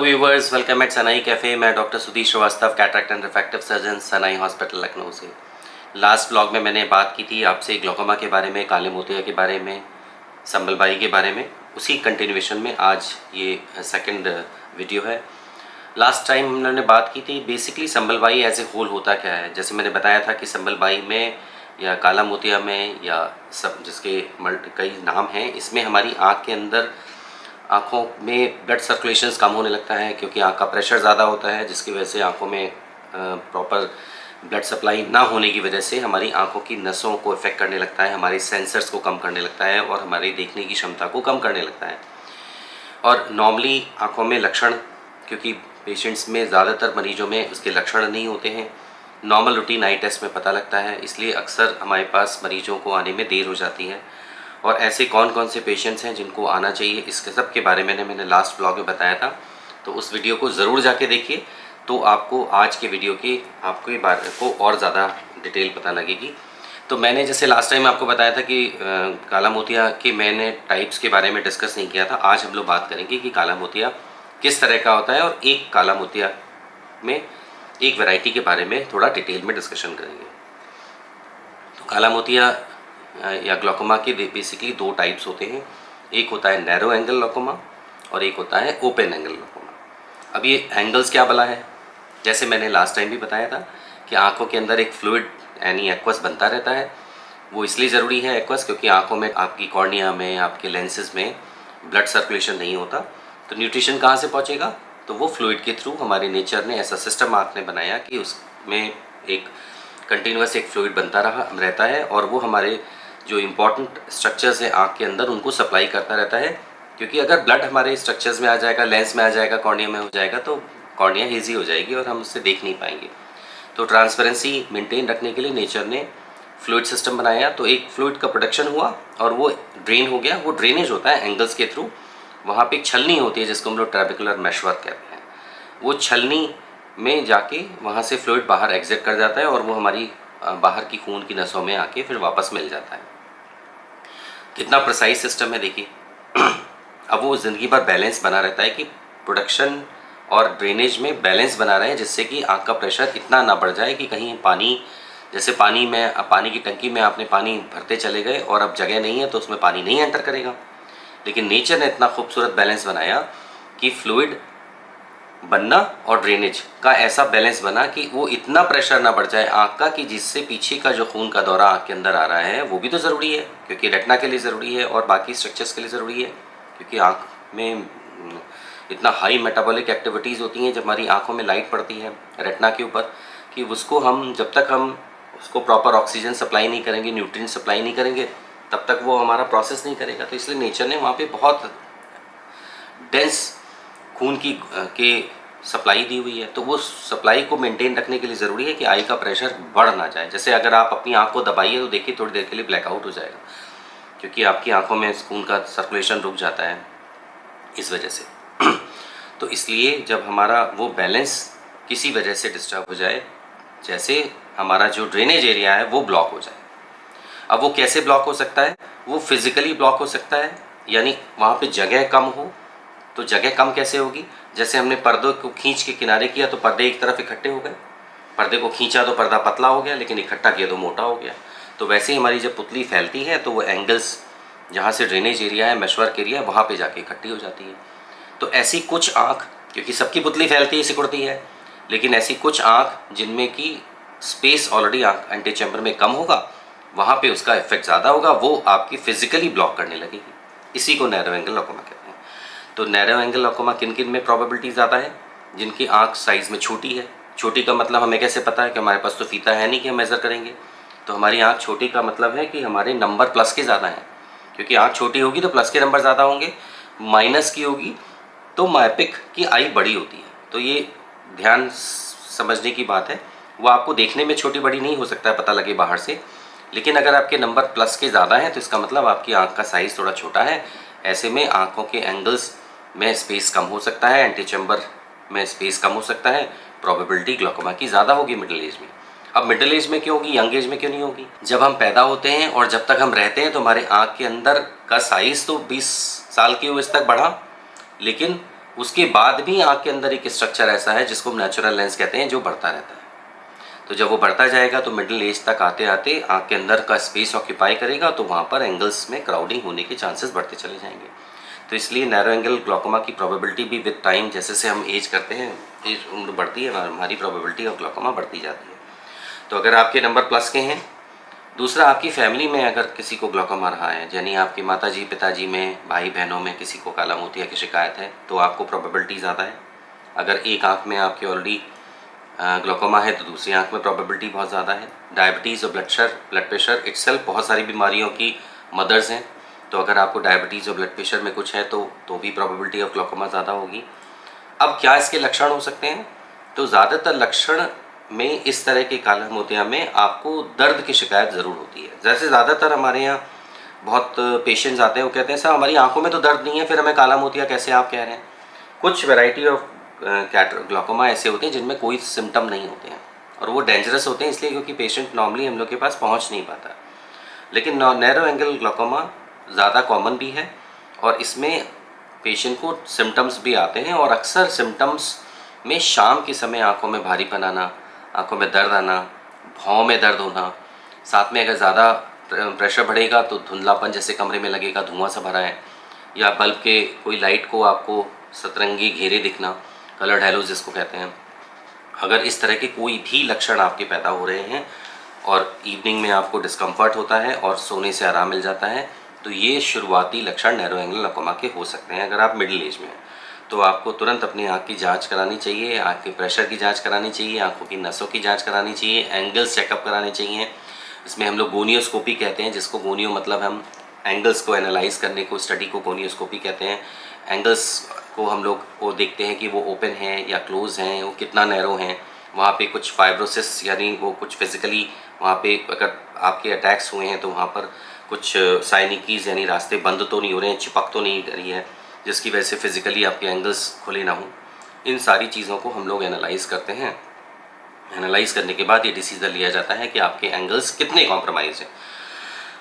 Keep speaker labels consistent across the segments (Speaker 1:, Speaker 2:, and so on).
Speaker 1: Viewers, welcome at Sanai cafe. मैं doctor Sudhir Srivastava, cataract and refractive surgeon, Sanai hospital Lucknow से। Last blog में मैंने बात की थी आपसे ग्लोकोमा के बारे में, काले मोतिया के बारे में, संबलबाई के बारे में। उसी कंटिन्यूएशन में आज ये सेकंड वीडियो है। लास्ट टाइम हमने बात की थी बेसिकली संबलबाई एज ए होल होता क्या है। जैसे मैंने बताया था कि संबलबाई में या काला मोतिया में या सब जिसके कई नाम हैं, इसमें हमारी आँख के अंदर आँखों में ब्लड सर्कुलेशंस कम होने लगता है क्योंकि आँख का प्रेशर ज़्यादा होता है, जिसकी वजह से आँखों में प्रॉपर ब्लड सप्लाई ना होने की वजह से हमारी आँखों की नसों को इफ़ेक्ट करने लगता है, हमारे सेंसर्स को कम करने लगता है और हमारी देखने की क्षमता को कम करने लगता है। और नॉर्मली आँखों में लक्षण, क्योंकि पेशेंट्स में ज़्यादातर मरीजों में उसके लक्षण नहीं होते हैं, नॉर्मल रूटीन आई टेस्ट में पता लगता है, इसलिए अक्सर हमारे पास मरीजों को आने में देर हो जाती है। और ऐसे कौन कौन से पेशेंट्स हैं जिनको आना चाहिए, इसके सब के बारे में मैंने लास्ट ब्लॉग में बताया था। तो उस वीडियो को ज़रूर जाके देखिए, तो आपको आज के वीडियो की आपको बारे को और ज़्यादा डिटेल पता लगेगी। तो मैंने जैसे लास्ट टाइम आपको बताया था कि काला मोतिया के मैंने टाइप्स के बारे में डिस्कस नहीं किया था। आज हम लोग बात करेंगे कि काला मोतिया किस तरह का होता है और एक काला मोतिया में एक वैरायटी के बारे में थोड़ा डिटेल में डिस्कशन करेंगे। तो काला मोतिया या ग्लोकोमा के बेसिकली दो टाइप्स होते हैं। एक होता है नैरो एंगल ग्लोकोमा और एक होता है ओपन एंगल ग्लोकोमा। अब ये एंगल्स क्या भला है, जैसे मैंने लास्ट टाइम भी बताया था कि आंखों के अंदर एक फ्लूइड यानी एक्वस बनता रहता है। वो इसलिए ज़रूरी है एक्वस क्योंकि आंखों में, आपकी कॉर्निया में, आपके लेंसेज में ब्लड सर्कुलेशन नहीं होता, तो न्यूट्रिशन कहाँ से पहुँचेगा? तो वो फ्लूइड के थ्रू हमारे नेचर ने ऐसा सिस्टम आँख ने बनाया कि उसमें एक कंटिन्यूस एक फ्लूइड बनता रहता है और वो हमारे जो इम्पॉर्टेंट स्ट्रक्चर्स हैं आँख के अंदर उनको सप्लाई करता रहता है। क्योंकि अगर ब्लड हमारे स्ट्रक्चर्स में आ जाएगा, लेंस में आ जाएगा, कॉर्निया में हो जाएगा, तो कॉर्निया हेजी हो जाएगी और हम उससे देख नहीं पाएंगे। तो ट्रांसपेरेंसी मेंटेन रखने के लिए नेचर ने फ्लूइड सिस्टम बनाया। तो एक फ्लूइड का प्रोडक्शन हुआ और वो ड्रेन हो गया। वो ड्रेनेज होता है एंगल्स के थ्रू। वहाँ पे एक छलनी होती है जिसको हम लोग ट्रेबेकुलर मेशवर्क कहते हैं। वो छलनी में जाके वहाँ से फ्लूइड बाहर एग्जिट कर जाता है और वो हमारी बाहर की खून की नसों में आके फिर वापस मिल जाता है। कितना प्रिसाइज सिस्टम है देखिए। अब वो ज़िंदगी भर बैलेंस बना रहता है कि प्रोडक्शन और ड्रेनेज में बैलेंस बना रहे हैं, जिससे कि आँख का प्रेशर इतना ना बढ़ जाए कि कहीं पानी, जैसे पानी की टंकी में आपने पानी भरते चले गए और अब जगह नहीं है तो उसमें पानी नहीं एंटर करेगा। लेकिन नेचर ने इतना खूबसूरत बैलेंस बनाया कि फ्लूइड बनना और ड्रेनेज का ऐसा बैलेंस बना कि वो इतना प्रेशर ना बढ़ जाए आँख का कि जिससे पीछे का जो खून का दौरा आँख के अंदर आ रहा है वो भी तो ज़रूरी है, क्योंकि रेटिना के लिए ज़रूरी है और बाकी स्ट्रक्चर्स के लिए ज़रूरी है। क्योंकि आँख में इतना हाई मेटाबॉलिक एक्टिविटीज़ होती हैं जब हमारी आँखों में लाइट पड़ती है रेटिना के ऊपर, कि उसको हम जब तक हम उसको प्रॉपर ऑक्सीजन सप्लाई नहीं करेंगे, न्यूट्रिएंट सप्लाई नहीं करेंगे, तब तक वो हमारा प्रोसेस नहीं करेगा। तो इसलिए नेचर ने वहाँ पे बहुत डेंस खून के सप्लाई दी हुई है। तो वो सप्लाई को मेंटेन रखने के लिए ज़रूरी है कि आई का प्रेशर बढ़ ना जाए। जैसे अगर आप अपनी आँख को दबाइए तो देखिए थोड़ी देर के लिए ब्लैकआउट हो जाएगा, क्योंकि आपकी आँखों में खून का सर्कुलेशन रुक जाता है इस वजह से। तो इसलिए जब हमारा वो बैलेंस किसी वजह से डिस्टर्ब हो जाए, जैसे हमारा जो ड्रेनेज एरिया है वो ब्लॉक हो जाए। अब वो कैसे ब्लॉक हो सकता है? वो फिज़िकली ब्लॉक हो सकता है, यानी वहाँ पे जगह कम हो। तो जगह कम कैसे होगी? जैसे हमने पर्दों को खींच के किनारे किया तो पर्दे एक तरफ इकट्ठे हो गए, पर्दे को खींचा तो पर्दा पतला हो गया, लेकिन इकट्ठा किया तो मोटा हो गया। तो वैसे ही हमारी जब पुतली फैलती है तो वो एंगल्स जहाँ से ड्रेनेज एरिया है, मेशवर्क एरिया है, वहाँ पे जाके इकट्ठी हो जाती है। तो ऐसी कुछ आँख, क्योंकि सबकी पुतली फैलती है, सिकुड़ती है, लेकिन ऐसी कुछ आँख जिनमें की स्पेस ऑलरेडी आँख एंटीचैम्बर में कम होगा, वहाँ पे उसका इफेक्ट ज़्यादा होगा, वो आपकी फिजिकली ब्लॉक करने लगेगी। इसी को नैरो एंगल ग्लोकोमा कहते हैं। तो नैरो एंगल ग्लोकोमा किन किन में प्रोबेबिलिटी ज़्यादा है? जिनकी आँख साइज़ में छोटी है। छोटी का मतलब हमें कैसे पता है कि हमारे पास तो फीता है नहीं कि हम मेज़र करेंगे। तो हमारी आँख छोटी का मतलब है कि हमारे नंबर प्लस के ज़्यादा हैं, क्योंकि आँख छोटी होगी तो प्लस के नंबर ज़्यादा होंगे, माइनस की होगी तो माइपिक की आई बड़ी होती है। तो ये ध्यान समझने की बात है। वो आपको देखने में छोटी बड़ी नहीं हो सकता है, पता लगे बाहर से, लेकिन अगर आपके नंबर प्लस के ज़्यादा हैं तो इसका मतलब आपकी आँख का साइज़ थोड़ा छोटा है। ऐसे में आँखों के एंगल्स में स्पेस कम हो सकता है, एंटीचैम्बर में स्पेस कम हो सकता है, प्रोबेबिलिटी ग्लोकोमा की ज़्यादा होगी मिडिल एज में। अब मिडिल एज में क्यों होगी, यंग एज में क्यों नहीं होगी? जब हम पैदा होते हैं और जब तक हम रहते हैं तो हमारे आँख के अंदर का साइज़ तो 20 साल की उम्र तक बढ़ा, लेकिन उसके बाद भी आँख के अंदर एक स्ट्रक्चर ऐसा है जिसको हम नेचुरल लेंस कहते हैं, जो बढ़ता रहता है। तो जब वो बढ़ता जाएगा तो मिडिल एज तक आते आते आँख के अंदर का स्पेस ऑक्यूपाई करेगा, तो वहाँ पर एंगल्स में क्राउडिंग होने के चांसेस बढ़ते चले जाएंगे। तो इसलिए नैरो एंगल ग्लॉकोमा की प्रोबेबिलिटी भी विद टाइम, जैसे से हम एज करते हैं, एज उम्र बढ़ती है, हमारी प्रोबेबिलिटी ऑफ ग्लॉकोमा बढ़ती जाती है। तो अगर आपके नंबर प्लस के हैं, दूसरा आपकी फैमिली में अगर किसी को ग्लॉकोमा रहा है, यानी आपके माताजी पिताजी में, भाई बहनों में किसी को काला मोतिया की शिकायत है, तो आपको प्रोबेबिलिटी ज़्यादा है। अगर एक आँख में आपके ऑलरेडी ग्लॉकोमा है तो दूसरी आँख में प्रोबेबिलिटी बहुत ज़्यादा है। डायबिटीज़ और ब्लड प्रेशर इटसेल्फ बहुत सारी बीमारियों की मदर्स हैं। तो अगर आपको डायबिटीज़ और ब्लड प्रेशर में कुछ है तो भी प्रोबेबिलिटी ऑफ ग्लॉकोमा ज़्यादा होगी। अब क्या इसके लक्षण हो सकते हैं? तो ज़्यादातर लक्षण में इस तरह के काला मोतिया में आपको दर्द की शिकायत ज़रूर होती है। जैसे ज़्यादातर हमारे यहाँ बहुत पेशेंट्स आते हैं, वो कहते हैं सर हमारी आंखों में तो दर्द नहीं है, फिर हमें काला मोतिया कैसे आप कह रहे हैं? कुछ वैरायटी ऑफ ग्लॉकोमा ऐसे होते हैं जिनमें कोई सिम्टम नहीं होते हैं, और वो डेंजरस होते हैं इसलिए क्योंकि पेशेंट नॉर्मली हम लोग के पास पहुंच नहीं पाता। लेकिन नैरो एंगल ग्लॉकोमा ज़्यादा कॉमन भी है, और इसमें पेशेंट को सिम्टम्स भी आते हैं, और अक्सर सिम्टम्स में शाम के समय आंखों में भारीपन आना, आंखों में दर्द आना, भौं में दर्द होना, साथ में अगर ज़्यादा प्रेशर बढ़ेगा तो धुंधलापन जैसे कमरे में लगेगा, धुआं सा भरा है, या बल्ब के कोई लाइट को आपको सतरंगी घेरे दिखना, कलर्ड हैलो जिसको कहते हैं। अगर इस तरह के कोई भी लक्षण आपके पैदा हो रहे हैं और इवनिंग में आपको डिस्कम्फर्ट होता है और सोने से आराम मिल जाता है, तो ये शुरुआती लक्षण नैरो एंगल ग्लॉकोमा के हो सकते हैं। अगर आप मिडिल एज में हैं तो आपको तुरंत अपनी आँख की जांच करानी चाहिए, आँख के प्रेशर की जांच करानी चाहिए, आँखों की नसों की जांच करानी चाहिए, एंगल्स चेकअप कराने चाहिए। इसमें हम लोग गोनियोस्कोपी कहते हैं, जिसको गोनियो मतलब हम एंगल्स को एनालाइज करने को, स्टडी को गोनियोस्कोपी कहते हैं। एंगल्स को हम लोग वो देखते हैं कि वो ओपन हैं या क्लोज हैं, वो कितना नैरो हैं, वहाँ पे कुछ फाइब्रोसिस यानी वो कुछ फिजिकली वहाँ पे अगर आपके अटैक्स हुए हैं तो वहाँ पर कुछ साइनिकीज़ यानी रास्ते बंद तो नहीं हो रहे हैं, चिपक तो नहीं रही है, जिसकी वजह से फिज़िकली आपके एंगल्स खुले ना हों। इन सारी चीज़ों को हम लोग एनालाइज़ करते हैं। एनालाइज़ करने के बाद ये डिसीज़न लिया जाता है कि आपके एंगल्स कितने कॉम्प्रोमाइज़ हैं।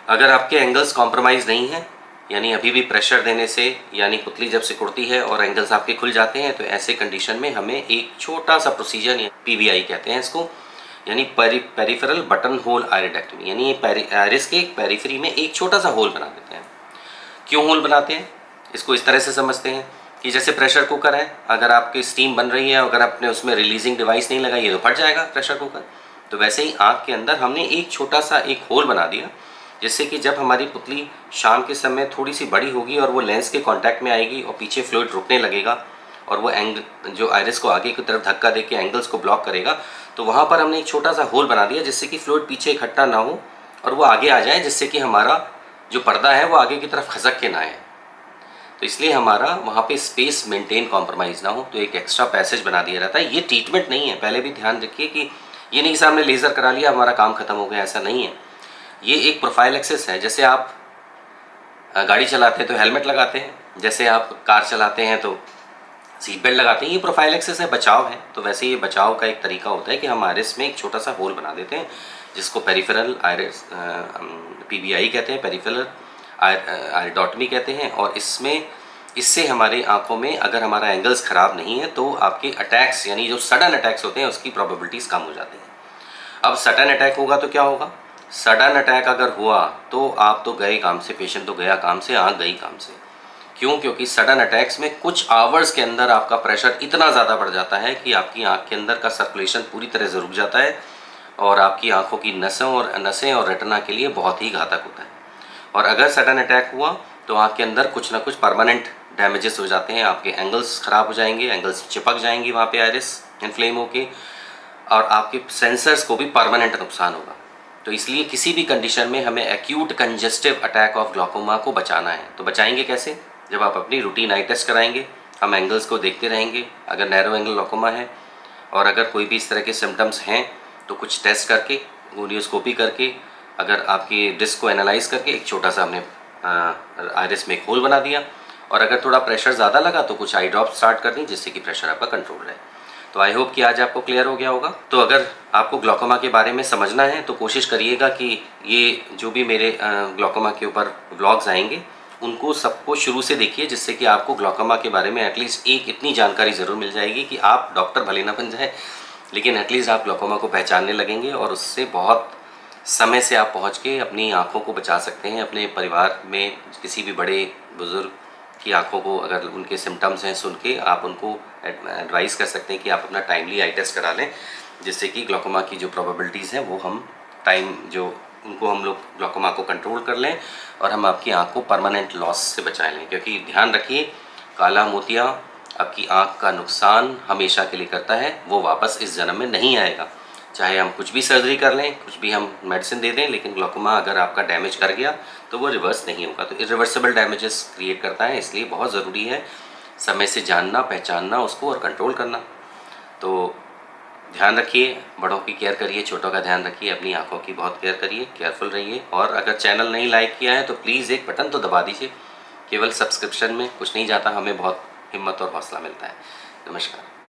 Speaker 1: अगर आपके एंगल्स कॉम्प्रोमाइज़ नहीं हैं, यानी अभी भी प्रेशर देने से यानी पुतली जब सिकुड़ती है और एंगल्स आपके खुल जाते हैं, तो ऐसे कंडीशन में हमें एक छोटा सा प्रोसीजर, PVI कहते हैं इसको, यानी पेरिफेरल बटन होल आयरिडेक्टमी, यानी आयरिस के पेरिफेरी में एक छोटा सा होल बना देते हैं। क्यों होल बनाते हैं? इसको इस तरह से समझते हैं कि जैसे प्रेशर कुकर है, अगर आपकी स्टीम बन रही है, अगर आपने उसमें रिलीजिंग डिवाइस नहीं लगाई है तो फट जाएगा प्रेशर कुकर। तो वैसे ही आँख के अंदर हमने एक छोटा सा एक होल बना दिया, जिससे कि जब हमारी पुतली शाम के समय थोड़ी सी बड़ी होगी और वो लेंस के कांटेक्ट में आएगी और पीछे फ्लूइड रुकने लगेगा और वो जो आयरिस को आगे की तरफ धक्का देके एंगल्स को ब्लॉक करेगा, तो वहाँ पर हमने एक छोटा सा होल बना दिया जिससे कि फ्लूइड पीछे इकट्ठा ना हो और वो आगे आ जाए, जिससे कि हमारा जो पर्दा है वो आगे की तरफ खसक के ना आए। तो इसलिए हमारा वहाँ पे स्पेस मेंटेन कॉम्प्रोमाइज़ ना हो, तो एक एक्स्ट्रा पैसेज बना दिया जाता है। ये ट्रीटमेंट नहीं है, पहले भी ध्यान रखिए कि ये नहीं कि सामने लेज़र करा लिया हमारा काम खत्म हो गया, ऐसा नहीं है। ये एक प्रोफाइल एक्सेस है। जैसे आप गाड़ी चलाते हैं तो हेलमेट लगाते हैं, जैसे आप कार चलाते हैं तो सीट बेल्ट लगाते हैं, ये प्रोफाइल एक्सेस है, बचाव है। तो वैसे ये बचाव का एक तरीका होता है कि हम आयरिस में एक छोटा सा होल बना देते हैं, जिसको पेरिफेरल आयरिस PVI कहते हैं, पेरिफेरल आयरिडोटमी कहते हैं। और इससे हमारे आँखों में अगर हमारा एंगल्स ख़राब नहीं है तो आपके अटैक्स यानी जो सडन अटैक्स होते हैं उसकी प्रोबेबिलिटीज़ कम हो जाती हैं। अब सडन अटैक होगा तो क्या होगा? सडन अटैक अगर हुआ तो आप तो गए काम से, पेशेंट तो गया काम से, आँख गई काम से। क्यों? क्योंकि सडन अटैक्स में कुछ आवर्स के अंदर आपका प्रेशर इतना ज़्यादा बढ़ जाता है कि आपकी आँख के अंदर का सर्कुलेशन पूरी तरह से रुक जाता है और आपकी आँखों की नसें और रेटिना के लिए बहुत ही घातक होता है। और अगर सडन अटैक हुआ तो आँख के अंदर कुछ ना कुछ परमानेंट डैमेजेस हो जाते हैं, आपके एंगल्स ख़राब हो जाएंगे, एंगल्स चिपक जाएंगी वहाँ पे आयरिस इन्फ्लेम होके, और आपके सेंसर्स को भी परमानेंट नुकसान होगा। तो इसलिए किसी भी कंडीशन में हमें acute congestive attack of glaucoma को बचाना है। तो बचाएंगे कैसे? जब आप अपनी रूटीन आई टेस्ट कराएंगे, हम एंगल्स को देखते रहेंगे अगर नैरो एंगल ग्लॉकोमा है, और अगर कोई भी इस तरह के सिम्टम्स हैं तो कुछ टेस्ट करके, गोनियोस्कोपी करके, अगर आपकी डिस्क को एनालाइज करके एक छोटा सा हमने आयरिस में एक होल बना दिया, और अगर थोड़ा प्रेशर ज़्यादा लगा तो कुछ आई ड्रॉप स्टार्ट कर दी जिससे कि प्रेशर आपका कंट्रोल रहे। तो आई होप कि आज आपको क्लियर हो गया होगा। तो अगर आपको ग्लॉकोमा के बारे में समझना है तो कोशिश करिएगा कि ये जो भी मेरे ग्लॉकोमा के ऊपर व्लॉग्स आएंगे उनको सबको शुरू से देखिए, जिससे कि आपको ग्लॉकोमा के बारे में एटलीस्ट एक इतनी जानकारी ज़रूर मिल जाएगी कि आप डॉक्टर भले ना बन जाए, लेकिन एटलीस्ट आप ग्लॉकोमा को पहचानने लगेंगे और उससे बहुत समय से आप पहुंच के अपनी आँखों को बचा सकते हैं। अपने परिवार में किसी भी बड़े बुज़ुर्ग की आँखों को अगर उनके सिम्टम्स हैं सुन के आप उनको एडवाइस कर सकते हैं कि आप अपना टाइमली आई टेस्ट करा लें, जिससे कि ग्लॉकोमा की जो प्रोबेबिलिटीज़ हैं वो हम टाइम जो उनको हम लोग ग्लॉकोमा को कंट्रोल कर लें और हम आपकी आँख को परमानेंट लॉस से बचा लें। क्योंकि ध्यान रखिए, काला मोतिया आपकी आँख का नुकसान हमेशा के लिए करता है, वो वापस इस जन्म में नहीं आएगा। चाहे हम कुछ भी सर्जरी कर लें, कुछ भी हम मेडिसिन दे दें, लेकिन ग्लॉकोमा अगर आपका डैमेज कर गया तो वो रिवर्स नहीं होगा। तो इरिवर्सिबल डैमेजेस क्रिएट करता है, इसलिए बहुत ज़रूरी है समय से जानना, पहचानना उसको और कंट्रोल करना। तो ध्यान रखिए, बड़ों की केयर करिए, छोटों का ध्यान रखिए, अपनी आँखों की बहुत केयर करिए, केयरफुल रहिए। और अगर चैनल नहीं लाइक किया है तो प्लीज़ एक बटन तो दबा दीजिए। केवल सब्सक्रिप्शन में कुछ नहीं जाता, हमें बहुत हिम्मत और हौसला मिलता है। नमस्कार।